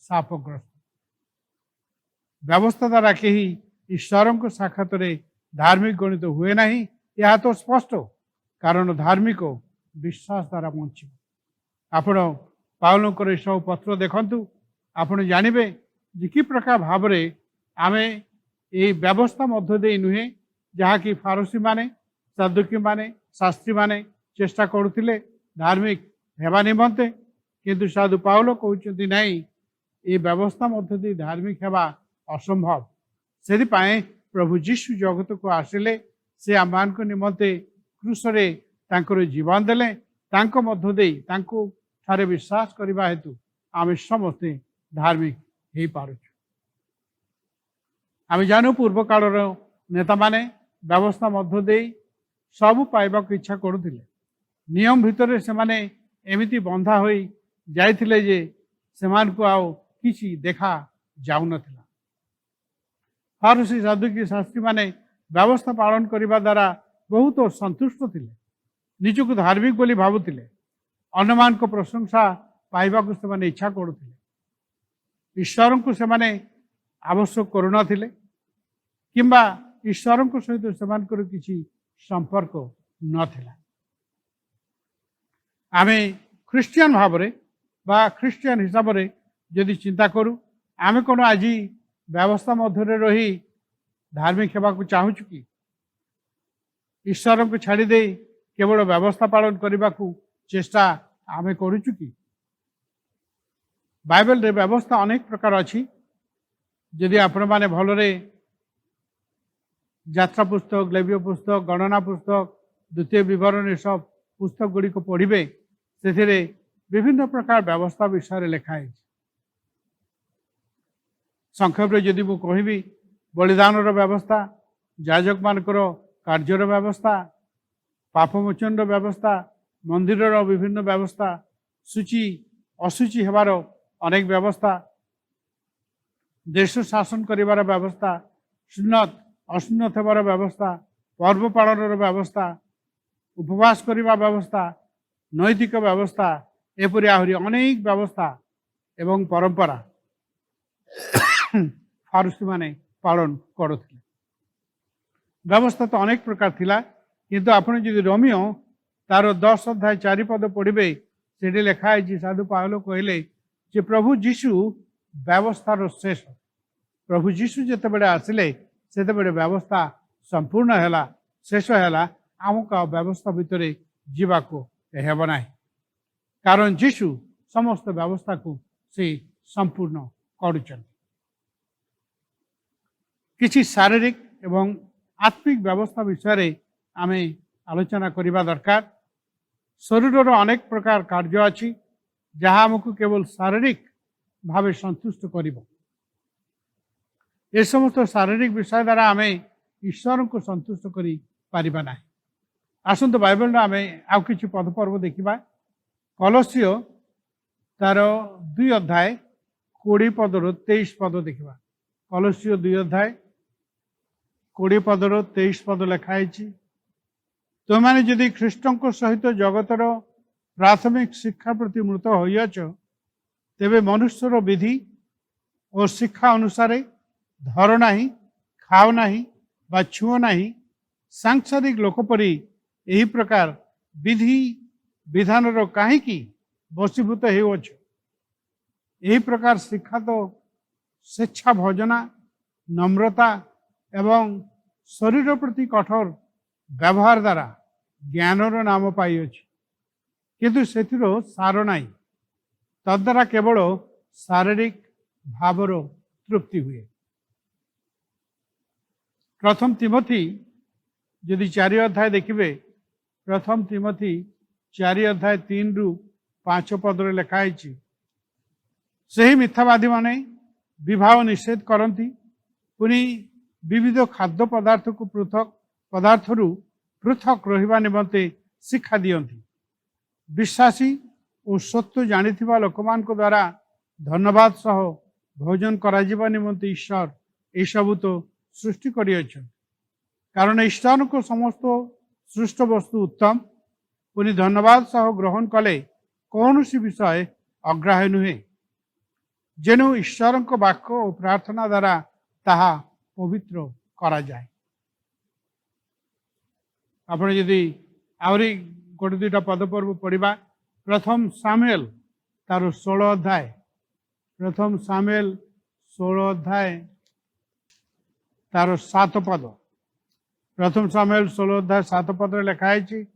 ଶାପଗ୍ରସ୍ତ। ବ୍ୟବସ୍ଥା ଦ୍ୱାରା କେହି ଈଶ୍ୱରଙ୍କ ସାକ୍ଷାତରେ ଧାର୍ମିକ ଗଣିତ ହୁଏ ନାହିଁ, ଏହା ତ ସ୍ପଷ୍ଟ, କାରଣ ଧାର୍ମିକ ବିଶ୍ୱାସ ଦ୍ୱାରା ବଞ୍ଚିବ। ଆପଣ ପାଉଲଙ୍କର ଏସବୁ ପତ୍ର ଦେଖନ୍ତୁ, ଆପଣ ଜାଣିବେ ଯେ କି ପ୍ରକାର ଭାବରେ ଆମେ ଏହି ବ୍ୟବସ୍ଥା ମଧ୍ୟ ଦେଇ ନୁହେଁ ଯାହାକି ଫାରସୀମାନେ, ସାଦୁକୀମାନେ, ଶାସ୍ତ୍ରୀମାନେ ଚେଷ୍ଟା କରୁଥିଲେ ଧାର୍ମିକ ହେବା ନିମନ୍ତେ, କିନ୍ତୁ ସାଧୁ ପାଉଲ କହୁଛନ୍ତି ନାହିଁ, ଏ ବ୍ୟବସ୍ଥା ମଧ୍ୟ ଦେଇ ଧାର୍ମିକ ହେବା ଅସମ୍ଭବ। ସେଥିପାଇଁ ପ୍ରଭୁ ଯୀଶୁ ଜଗତକୁ ଆସିଲେ, ସେ ଆମମାନଙ୍କ ନିମନ୍ତେ କ୍ରୁଶରେ ତାଙ୍କର ଜୀବନ ଦେଲେ, ତାଙ୍କ ମଧ୍ୟ ଦେଇ ତାଙ୍କୁ ଠାରେ ବିଶ୍ୱାସ କରିବା ହେତୁ ଆମେ ସମସ୍ତେ ଧାର୍ମିକ ହେଇପାରୁଛୁ। ଆମେ ଜାଣୁ ପୂର୍ବ କାଳର ନେତାମାନେ ବ୍ୟବସ୍ଥା ମଧ୍ୟ ଦେଇ ସବୁ ପାଇବାକୁ ଇଚ୍ଛା କରୁଥିଲେ। ନିୟମ ଭିତରେ ସେମାନେ ଏମିତି ବନ୍ଧା ହୋଇ ଯାଇଥିଲେ ଯେ ସେମାନଙ୍କୁ ଆଉ କିଛି ଦେଖା ଯାଉନଥିଲା। ଫାରୁସୀ, ସାଦୁକୀ, ଶାସ୍ତ୍ରୀମାନେ ବ୍ୟବସ୍ଥା ପାଳନ କରିବା ଦ୍ୱାରା ବହୁତ ସନ୍ତୁଷ୍ଟ ଥିଲେ, ନିଜକୁ ଧାର୍ମିକ ବୋଲି ଭାବୁଥିଲେ, ଅନ୍ୟମାନଙ୍କ ପ୍ରଶଂସା ପାଇବାକୁ ସେମାନେ ଇଚ୍ଛା କରୁଥିଲେ। ଈଶ୍ୱରଙ୍କୁ ସେମାନେ ଆବଶ୍ୟକ କରୁନଥିଲେ କିମ୍ବା ଈଶ୍ୱରଙ୍କ ସହିତ ସେମାନଙ୍କର କିଛି ସମ୍ପର୍କ ନଥିଲା। ଆମେ ଖ୍ରୀଷ୍ଟିଆନ ଭାବରେ ବା ଖ୍ରୀଷ୍ଟିଆନ ହିସାବରେ ଯଦି ଚିନ୍ତା କରୁ, ଆମେ କ'ଣ ଆଜି ବ୍ୟବସ୍ଥା ମଧ୍ୟରେ ରହି ଧାର୍ମିକ ହେବାକୁ ଚାହୁଁଛୁ କି? ଈଶ୍ୱରଙ୍କୁ ଛାଡ଼ି ଦେଇ କେବଳ ବ୍ୟବସ୍ଥା ପାଳନ କରିବାକୁ ଚେଷ୍ଟା ଆମେ କରୁଛୁ କି? ବାଇବେଲରେ ବ୍ୟବସ୍ଥା ଅନେକ ପ୍ରକାର ଅଛି। ଯଦି ଆପଣମାନେ ଭଲରେ ଯାତ୍ରା ପୁସ୍ତକ, ଲେବୀୟ ପୁସ୍ତକ, ଗଣନା ପୁସ୍ତକ, ଦ୍ୱିତୀୟ ବିବରଣୀ ସବ ପୁସ୍ତକ ଗୁଡ଼ିକ ପଢ଼ିବେ, ସେଥିରେ ବିଭିନ୍ନ ପ୍ରକାର ବ୍ୟବସ୍ଥା ବିଷୟରେ ଲେଖା ହେଇଛି। ସଂକ୍ଷେପରେ ଯଦି ମୁଁ କହିବି, ବଳିଦାନର ବ୍ୟବସ୍ଥା, ଯାଜକମାନଙ୍କର କାର୍ଯ୍ୟର ବ୍ୟବସ୍ଥା, ପାପମୋଚନର ବ୍ୟବସ୍ଥା, ମନ୍ଦିରର ବିଭିନ୍ନ ବ୍ୟବସ୍ଥା, ସୂଚି ଅଶୁଚି ହେବାର ଅନେକ ବ୍ୟବସ୍ଥା, ଦେଶ ଶାସନ କରିବାର ବ୍ୟବସ୍ଥା, ସୁନ୍ନତ ଅସୁନ୍ନତ ହେବାର ବ୍ୟବସ୍ଥା, ପର୍ବ ପାଳନର ବ୍ୟବସ୍ଥା, ଉପବାସ କରିବା ବ୍ୟବସ୍ଥା, ନୈତିକ ବ୍ୟବସ୍ଥା, ଏପରି ଆହୁରି ଅନେକ ବ୍ୟବସ୍ଥା ଏବଂ ପରମ୍ପରା ଫାରୁସୀମାନେ ପାଳନ କରୁଥିଲେ। ବ୍ୟବସ୍ଥା ତ ଅନେକ ପ୍ରକାର ଥିଲା, କିନ୍ତୁ ଆପଣ ଯଦି ରୋମିଓ ତାର 10 ଅଧ୍ୟାୟ 4 ପଦ ପଢ଼ିବେ, ସେଠି ଲେଖା ହେଇଛି, ସାଧୁ ପାଉଲ କହିଲେ ଯେ ପ୍ରଭୁ ଯୀଶୁ ବ୍ୟବସ୍ଥାର ଶେଷ। ପ୍ରଭୁ ଯୀଶୁ ଯେତେବେଳେ ଆସିଲେ ସେତେବେଳେ ବ୍ୟବସ୍ଥା ସମ୍ପୂର୍ଣ୍ଣ ହେଲା, ଶେଷ ହେଲା। ଆମକୁ ଆଉ ବ୍ୟବସ୍ଥା ଭିତରେ ଯିବାକୁ ହେବ ନାହିଁ, କାରଣ ଯୀଶୁ ସମସ୍ତ ବ୍ୟବସ୍ଥାକୁ ସେ ସମ୍ପୂର୍ଣ୍ଣ କରୁଛନ୍ତି। କିଛି ଶାରୀରିକ ଏବଂ ଆତ୍ମିକ ବ୍ୟବସ୍ଥା ବିଷୟରେ ଆମେ ଆଲୋଚନା କରିବା ଦରକାର। ଶରୀରର ଅନେକ ପ୍ରକାର କାର୍ଯ୍ୟ ଅଛି ଯାହା ଆମକୁ କେବଳ ଶାରୀରିକ ଭାବେ ସନ୍ତୁଷ୍ଟ କରିବ। ଏ ସମସ୍ତ ଶାରୀରିକ ବିଷୟ ଦ୍ୱାରା ଆମେ ଈଶ୍ୱରଙ୍କୁ ସନ୍ତୁଷ୍ଟ କରିପାରିବା ନାହିଁ। ଆସନ୍ତୁ ବାଇବେଲରେ ଆମେ ଆଉ କିଛି ପଦପର୍ବ ଦେଖିବା। कलसियो तार 2 अध्याय 20 पदर 23 पद देखा। कलसियो 2 अध्याय 20 पदर 23 पद लिखाई, तुम मैंने यदि ख्रीष्टों सहित जगतर प्राथमिक शिक्षा प्रति मृत होइछ, तेबे मनुष्यर विधि और शिक्षा अनुसार धर नहीं, खाओ नहीं, बा छुओ नहीं, सांसारिक लोक परी यही प्रकार विधि विधान कहीं बसीभूत होछ। यही प्रकार शिक्षा तो स्वेच्छा भजना, नम्रता एवं शरीर प्रति कठोर व्यवहार द्वारा ज्ञानर नाम पाइछ, किंतु सेथिरो सार नाही, तद्वारा केवल शारीरिक भावर तृप्ति हुए। प्रथम तिमोथी यदि 4 अध्याय देखिए, प्रथम तिमोथी 4 अध्याय 3 रु 5 पदरे लिखाई, से मिथ्यावादी माने विवाह निषेध करती, पुनी विविध खाद्य पदार्थ को पदार्थरू पृथक रहिबा निमंते शिक्षा दियंती। विश्वासी और सत्य जानिथिबा लोकमान को द्वारा धन्यवाद सह भोजन कराजिबा निमंते ईश्वर ए सबु तो सृष्टि करियछन, कारण ईश्वर को समस्त सृष्ट वस्तु उत्तम, पुनी धन्यवाद सह ग्रहण कले कौन सी विषय अग्राह्य नुहे, जेनु ईश्वर को वाक्य और प्रार्थना द्वारा ताहा पवित्र करा जाए। आपण यदि आवरी गोटे 2टा पद पर्व पढ़ा, प्रथम सामुएल तार 16 अध्याय, प्रथम सामुएल 16 अध्याय तार 7 पद, प्रथम सामुएल 16 अध्याय 7 पद लिखाई,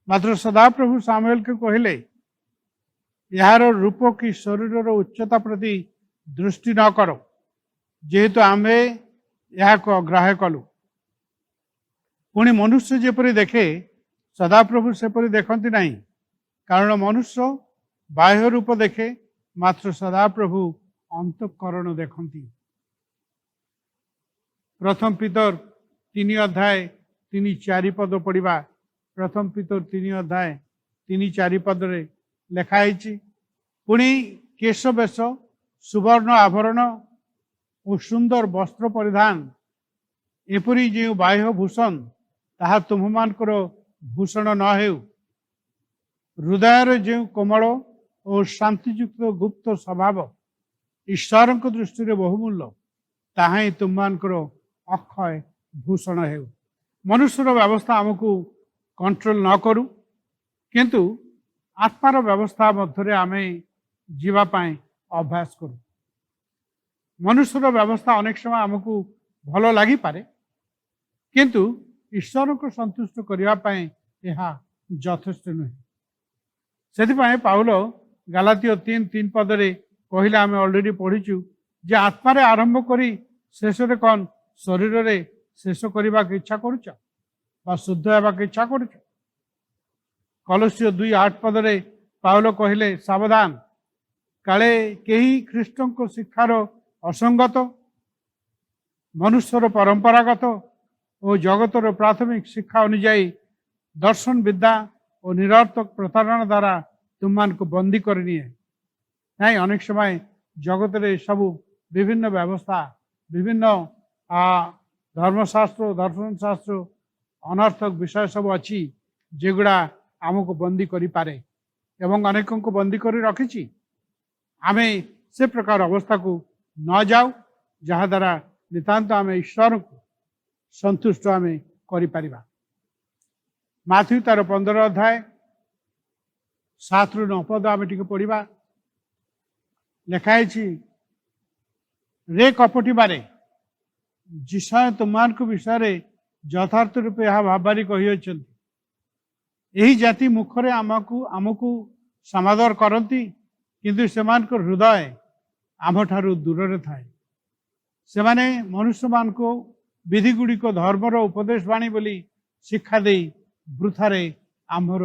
मात्र सदाप्रभु सामुएल के कहले, यार रूप की शरीर उच्चता प्रति दृष्टि न करो, जेहेतु आमे यह को अग्राह्य कलु। पुणी मनुष्य जेपरी देखे सदाप्रभु सेपरी देखती नहीं, कारण मनुष्य बाह्य रूप देखे, मात्र सदाप्रभु अंतःकरण देखती। प्रथम पीतर 3 अध्याय 3-4 पद पढ़ा, प्रथम पीतर 3 अध्याय 3-4 पदरे लिखाई, पुणी केश बेश, सुवर्ण आभरण और सुंदर वस्त्र परिधान एपरी जो बाह्य भूषण ताहा तुम्हार भूषण न हेउ, हृदय जो कोमल और शांतियुक्त गुप्त स्वभाव ईश्वर दृष्टि बहुमूल्य, ताहा ही तुम्हार अक्षय भूषण हेउ। मनुष्यर व्यवस्था आमको कंट्रोल न करू, किंतु आत्मार व्यवस्था मध्य आमे जीवापाई अभ्यास करू। मनुष्यर व्यवस्था अनेक समय आमको भल लगी पारे, किंतु ईश्वर को संतुष्ट करने यह यथेष्ट नुहे। से पाउल गालातियो 3:3 पदरे कहले, आम अलरेडी पढ़ीचु जे आत्मार आरंभ करी शेष कौन शरीर रे शेष करने की इच्छा करुच बा शुद्ध होगा की इच्छा करुच। कलसियो 2:8 पदरे पाउल कहले, सावधान, काले कहीं ख्रीष्टों को शिक्षार असंगत, मनुष्यर परंपरागत और जगतर प्राथमिक शिक्षा अनुजाई दर्शन विद्या और निरर्थक प्रतारणा द्वारा तुम मान को बंदी करनी है। नहीं, अनेक समय जगत रे सबू विभिन्न व्यवस्था, विभिन्न धर्मशास्त्र, दर्शन शास्त्र, अनर्थक विषय सब अच्छी जेगुड़ा आमको बंदी करि पारे एवं अनेकों को बंदी करी रखी। आमे से प्रकार अवस्था को न जाऊ जहा द्वारा नितांत आमे ईश्वर को संतुष्ट आमे करि परिबा। माथ्यू तार 15 अध्याय 7-9 पद आमे टिके पढ़िबा। लिखाई, रे कपटी बारे जिसाय तुमान को विषय यथार्थ रूपे यहाँ भावारी कही, यही जाति मुखरे आमको समादर करती, किंतु सेमान को हृदय आम ठारू दूर थाए। से माने मनुष्य मान को विधि गुड़िक धर्मर उपदेश बाणी बोली शिक्षा दे वृथारे आम्भर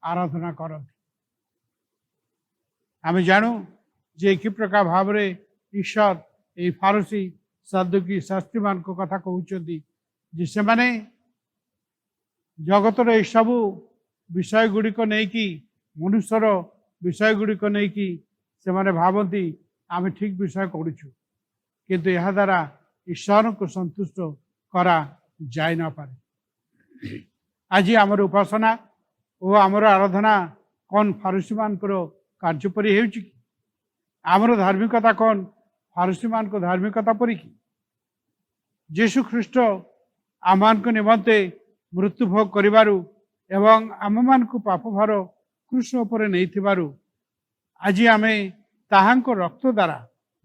आराधना करती। आम जानू जे कि प्रकार भाव में ईश्वर ये फारसी साधुकी शास्त्री मान को कथा कहते से माने जगतर ये सबू विषय गुड़िक नहीं कि मनुष्यर विषय गुड़िक नहीं कि से भावती आम ठीक विषय करुचु किंतु यह द्वारा ईश्वर को संतुष्ट करा जाय न पारे। आज आमर उपासना और आमर आराधना कौन फारुसी मान कार्य परी हो आमर धार्मिकता कौन फारुसी मान को धार्मिकता परी कि जीशु ख्रीष्ट आम निमंते मृत्यु भोग करिबारु एवं आम मान को पाप भार क्रूस उपर नहीं थिबारु आज आमे ताहांको रक्त द्वारा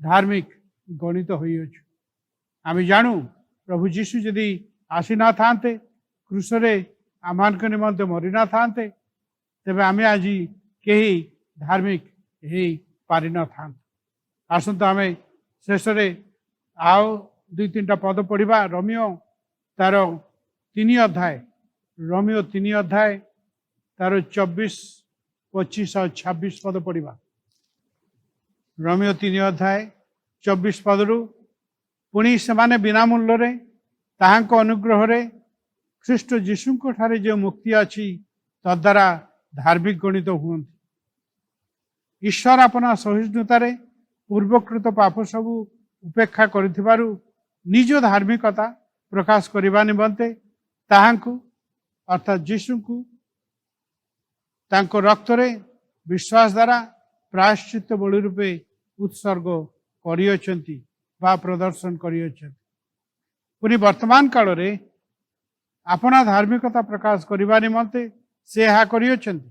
धार्मिक गणित होइछु। आमे जानू प्रभु जीशु यदि आसी ना थांते क्रूस रे आमान को निमंते मरी ना थांते तेबे आमे आज केही धार्मिक हे पारि न थांते। आसंत आमे शेष रे आओ दुई तीन पद पढ़ा रोमियो तार 3 अध्याय रोमियो 3 अध्याय तार 24, 25 और 26 पद पढ़ा। रोमियो 3 अध्याय 24 पदरु पुणी से बिना मूल्य रे ताहांको अनुग्रह रे ख्रीष्ट जीशुंको ठारे जो मुक्ति अच्छी तद्वारा धार्मिक गणित हुअन्ति। ईश्वर अपना सहिष्णुतार पूर्वकृत पाप सबू उपेक्षा करिथिबारु निज धार्मिकता प्रकाश करने निमंते ताहांको अर्थात जीशुंको तांको रक्त रे विश्वास द्वारा प्रायश्चित बलि रूपे उत्सर्ग करियछन्ति बा प्रदर्शन करियछन्ति। पुनी वर्तमान काल रे अपना धार्मिकता प्रकाश करने निमंते से यह करियछन्ति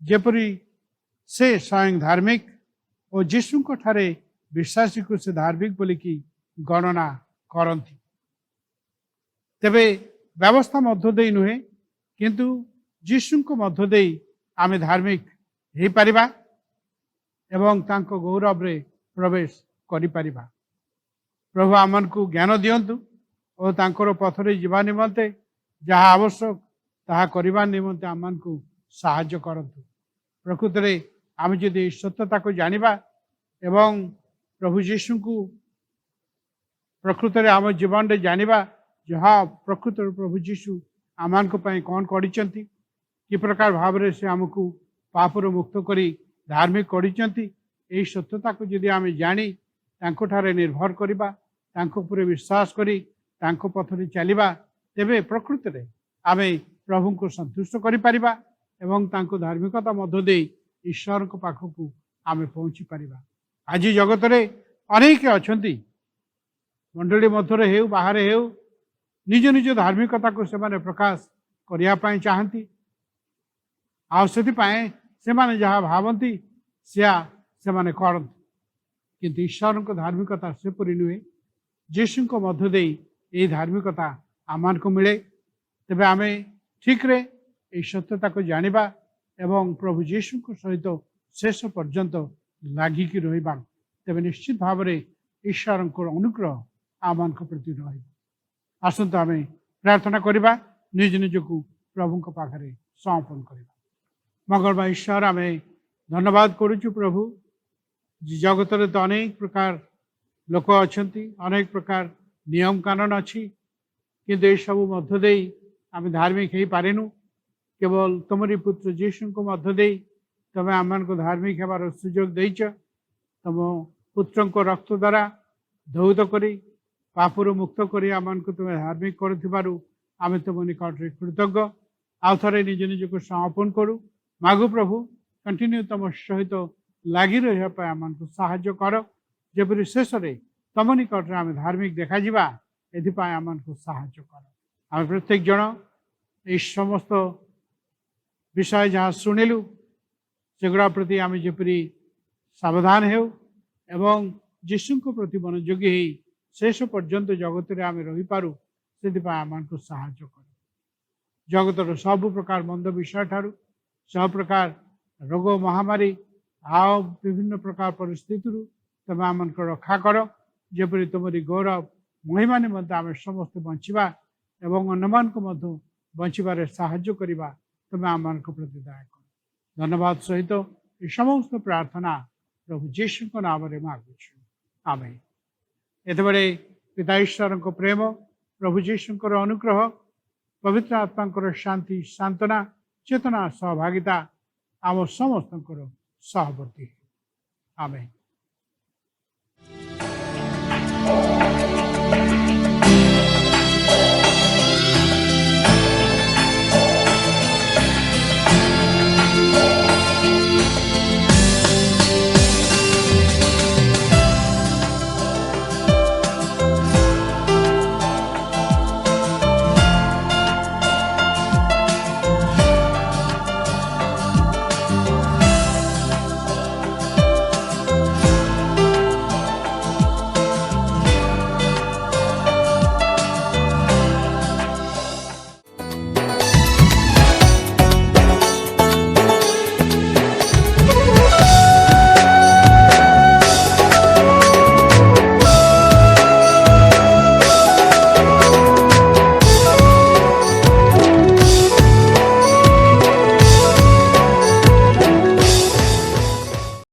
जेपरि से स्वयं धार्मिक और जीशुंको ठारे विश्वासी को से धार्मिक बोलिकी गणना करती। तेबे व्यवस्था मध्य दे नुहे किंतु जीशुंको मध्य दे आमे धार्मिक हे परिबा एवं तांको गौरव रे प्रवेश करि परिबा। प्रभु आमन को ज्ञान दियंतु और तांकर पथरे जीवा निमंते जहाँ आवश्यक ताहा करिबा निमंते आमन को साहाय्य करंतु। प्रकृत रे आमे जदि सत्यता को जानिबा एवं प्रभु जीशु को प्रकृत रे आम जीवन रे जानिबा जहाँ प्रकृत प्रभु जीशु आमान को पई कौन करिसंती कि प्रकार भाव रे से हमको पापर मुक्त करी धार्मिक करिसंती एही सत्यता को यदि आमे जानी तांको ठारे निर्भर करिबा तांको पुरे विश्वास करी तांको पथरे चलिबा तेबे प्रकृत रे आमे प्रभु को संतुष्ट करि परिबा एवं तांको धार्मिकता मध्य दे ईश्वर को पाखकू आमे पहुंची परिबा। आज जगत रे अनेक अछंती मंडली मध्य हेउ बाहर हेउ निज निज धार्मिकता को सेमाने प्रकाश करिया पाई चाहती आ सेति पाए सेमाने जहाँ भावती सिया सेमाने करती किंतु ईश्वर को धार्मिकता से परि नुहे जीशु को मध्य दे ये धार्मिकता आमान को मिले तेबे आमे ठीक रे ये सत्यता को जानिबा एवं प्रभु जीशु को सहित शेष पर्यंत लागिकी रहिबा तेबे निश्चित भाव रे ईश्वर को अनुग्रह आमान को प्रति रही। आसंत आमे प्रार्थना करिबा निज निज को प्रभु को पाखरे समर्पण करिबा। मंगलमय ईश्वर आमे धन्यवाद करूछु प्रभु जगत रे तो अनेक प्रकार लोक अछंती अनेक प्रकार नियम कानून अच्छी किंतु ये सब मध्य दे आमे धार्मिक हो पारेनु केवल तुमरी पुत्र जीशु को मध्य दे तमे आमान को धार्मिक हेबार सुजोग देइछ तम पुत्र को रक्त द्वारा धौत करी पापुर मुक्त करी आमान को तुम धार्मिक करुथिबारु आमे तुम निकट रे कृतज्ञ आउ थरे निज निज को समर्पण करू मागु प्रभु कंटिन्यू तम सहित लगी रहा पाए आमान को साहाय्य कर जेपरि शेष रे तम निकट रे आमे धार्मिक देखा जिबा एथि पाए आमान को साहाय्य कर। आमे प्रत्येक जन ए समस्त विषय जहाँ शुणिलु सेगुड़ा प्रति आमे जेपरि सावधान हेउ एवं जीशु को प्रति मनोयोगी ही शेष पर्यंत जगत रे आमे रही पारु सेति पाए आमान को साहाय्य कर। जगतर सब प्रकार मंद विषय ठारू सब प्रकार रोग महामारी आओ विभिन्न प्रकार परिस्थिति तमे आमान को रक्षा कर जेपरि तुमरी गौरव महिमा निमंते आमे समस्त बंचिबा एवं अन्यमान को मध्य बंचिबारे साहाय्य करिबा तमे आमान को प्रति दया कर। धन्यवाद सहित ये समस्त प्रार्थना प्रभु जीशु को नाम रे मागुछु आमेन। एते बड़े पिता ईश्वर को प्रेम प्रभु जीशु को अनुग्रह पवित्र आत्मा को शांति सांत्वना चेतना सहभागिता आम समस्त सहवर्ती। आमेन।